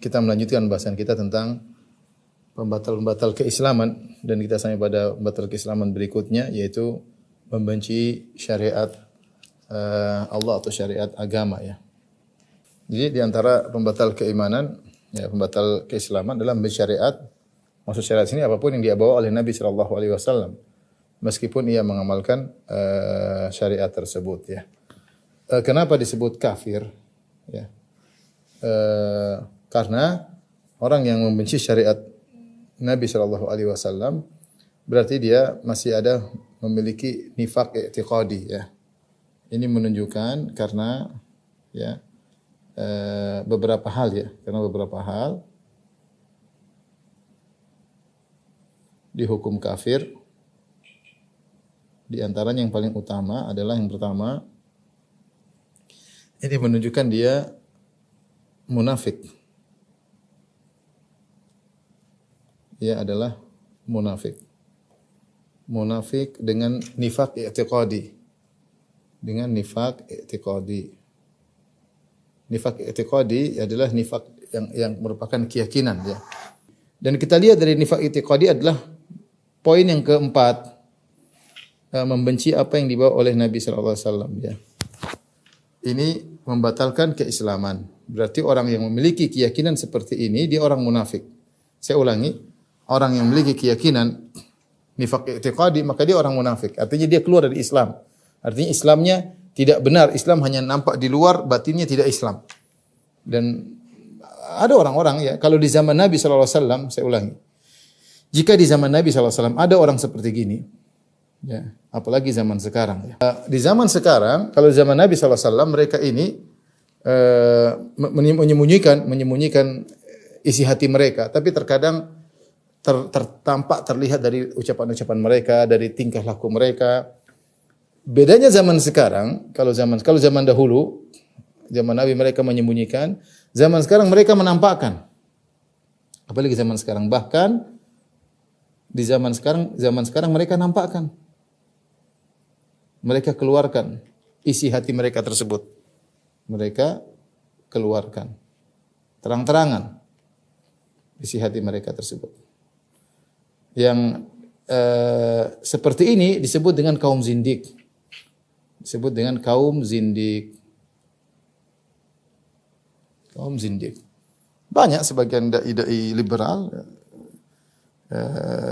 Kita melanjutkan bahasan kita tentang pembatal-pembatal keislaman dan kita sampai pada pembatal keislaman berikutnya yaitu membenci syariat Allah atau syariat agama ya. Jadi di antara pembatal keimanan ya pembatal keislaman adalah membenci syariat. Maksud syariat sini apapun yang dibawa oleh Nabi sallallahu alaihi wasallam meskipun ia mengamalkan syariat tersebut ya. Kenapa disebut kafir ya? Karena orang yang membenci syariat Nabi sallallahu alaihi wasallam berarti dia masih ada memiliki nifaq i'tiqadi ya. Ini menunjukkan karena ya beberapa hal ya, karena beberapa hal dihukum kafir. Di antaranya yang paling utama adalah yang pertama ini menunjukkan dia munafik. Dia adalah munafik. Munafik dengan nifaq i'tiqadi. Dengan nifaq i'tiqadi. Nifaq i'tiqadi adalah nifaq yang merupakan keyakinan ya. Dan kita lihat dari nifaq i'tiqadi adalah poin yang keempat, membenci apa yang dibawa oleh Nabi sallallahu alaihi wasallam ya. Ini membatalkan keislaman. Berarti orang yang memiliki keyakinan seperti ini dia orang munafik. Saya ulangi, orang yang memiliki keyakinan nifaq i'tiqadi maka dia orang munafik. Artinya dia keluar dari Islam. Artinya Islamnya tidak benar. Islam hanya nampak di luar, batinnya tidak Islam. Dan ada orang-orang ya, kalau di zaman Nabi sallallahu alaihi wasallam, saya ulangi. Jika di zaman Nabi sallallahu alaihi wasallam ada orang seperti gini, ya, apalagi zaman sekarang ya. Di zaman sekarang, kalau di zaman Nabi sallallahu alaihi wasallam mereka ini menyembunyikan isi hati mereka, tapi terkadang tampak terlihat dari ucapan-ucapan mereka, dari tingkah laku mereka. Bedanya zaman sekarang, kalau zaman dahulu, zaman Nabi mereka menyembunyikan, zaman sekarang mereka menampakkan. Apalagi zaman sekarang, bahkan di zaman sekarang mereka nampakkan. Mereka keluarkan isi hati mereka tersebut. Mereka keluarkan terang-terangan isi hati mereka tersebut. Yang seperti ini disebut dengan kaum zindik. Disebut dengan kaum zindik. Kaum zindik. Banyak sebagian dai liberal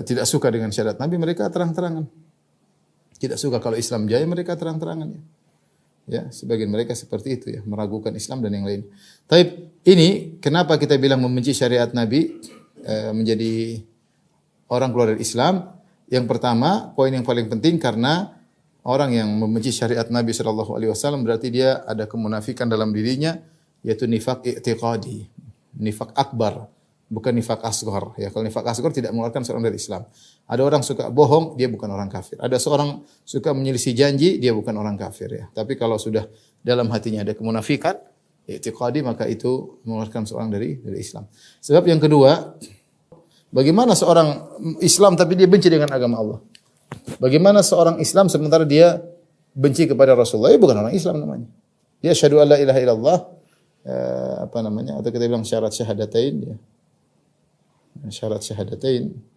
tidak suka dengan syariat Nabi, mereka terang-terangan. Tidak suka kalau Islam jaya, mereka terang-terangan ya. Ya, sebagian mereka seperti itu ya, meragukan Islam dan yang lain. Tapi ini kenapa kita bilang membenci syariat Nabi menjadi orang keluar dari Islam? Yang pertama, poin yang paling penting karena orang yang membenci syariat Nabi sallallahu alaihi wasallam berarti dia ada kemunafikan dalam dirinya yaitu nifaq i'tiqadi, nifaq akbar, bukan nifaq asghar ya. Kalau nifaq asghar tidak mengeluarkan seorang dari Islam. Ada orang suka bohong, dia bukan orang kafir. Ada seorang suka menyelisih janji, dia bukan orang kafir ya. Tapi kalau sudah dalam hatinya ada kemunafikan, i'tiqadi, maka itu mengeluarkan seorang dari Islam. Sebab yang kedua, bagaimana seorang Islam tapi dia benci dengan agama Allah? Bagaimana seorang Islam sementara dia benci kepada Rasulullah? Bukan orang Islam namanya. Dia syahadu alla ilaha illallah, atau kita bilang syarat syahadatain ya. Syarat syahadatain.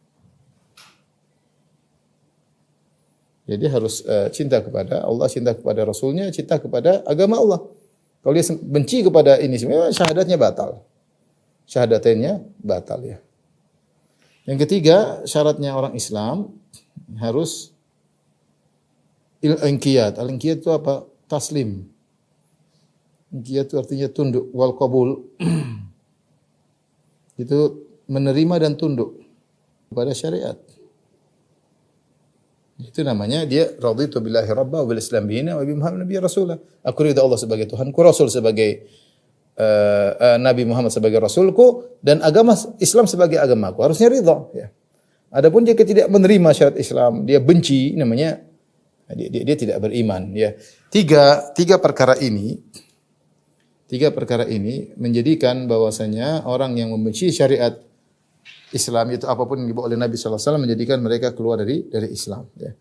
Jadi harus cinta kepada Allah, cinta kepada Rasulnya, cinta kepada agama Allah. Kalau dia benci kepada ini semua, syahadatnya batal. Syahadatainnya batal ya. Yang ketiga, syaratnya orang Islam harus al-inqiyad. Al-inqiyad itu apa? Taslim. Inqiyad itu artinya tunduk, wal qabul. Itu menerima dan tunduk kepada syariat. Itu namanya dia raditu billahi rabba wa bil islam dina wa bi Muhammad nabiyya rasulah. Aku ridha Allah sebagai Tuhanku, Rasul sebagai Nabi Muhammad sebagai Rasulku dan agama Islam sebagai agamaku. Harusnya ridha ya. Adapun dia tidak menerima syariat Islam, dia benci, namanya dia tidak beriman ya. Tiga perkara ini menjadikan bahwasanya orang yang membenci syariat Islam itu apapun yang dibawa oleh Nabi sallallahu alaihi wasallam menjadikan mereka keluar dari Islam ya.